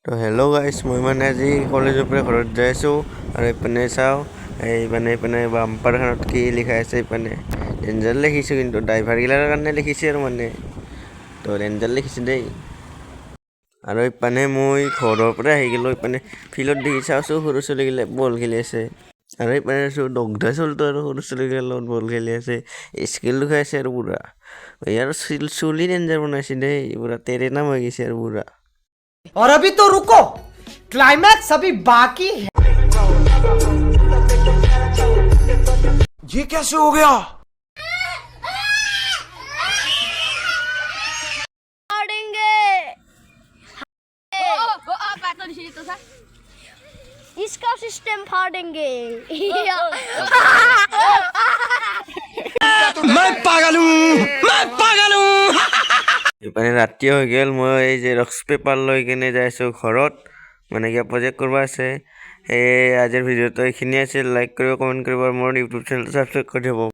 তো হেল্ল' গাইছ মই মানে আজি কলেজৰ পৰা ঘৰত যাই আছোঁ আৰু এইপিনে চাওঁ এইপিনে বাম্পাৰখনত কি লিখা আছে এইপিনে ডেঞ্জাৰ লিখিছোঁ কিন্তু ড্ৰাইভাৰগিলাৰ কাৰণে লিখিছে আৰু মানে তো ডেঞ্জাৰ লিখিছে দেই আৰু এইপিনে মই ঘৰৰ পৰা আহি গ'লোঁ এইপিনে ফিল্ডত দেখি চাওঁছোঁ সৰু ছোৱালীগিলা বল খেলি আছে আৰু এইপিনে আছোঁ দগধা চলটো আৰু সৰু ছোৱালীগিলাৰ লগত বল খেলি আছে স্কিল দেখাই আছে আৰু পুৰা ইয়াৰ চুলি ডেঞ্জাৰ বনাইছে দেই পুৰা তেৰেনাম হৈ গৈছে আৰু পুৰা और अभी तो रुको क्लाइमैक्स अभी बाकी है ये कैसे हो गया इसका सिस्टम फाड़ेंगे मैं पागल हूँ এইপিনে ৰাতি হৈ গ'ল মই এই জেৰক্স পেপাৰ লৈ কিনে যাই আছোঁ ঘৰত মানে কিবা প্ৰজেক্ট কৰিব আছে এই আজিৰ ভিডিঅ'টো এইখিনিয়ে আছিল লাইক কৰিব কমেণ্ট কৰিব আৰু মোৰ ইউটিউব চেনেলটো ছাবস্ক্ৰাইব কৰি দিব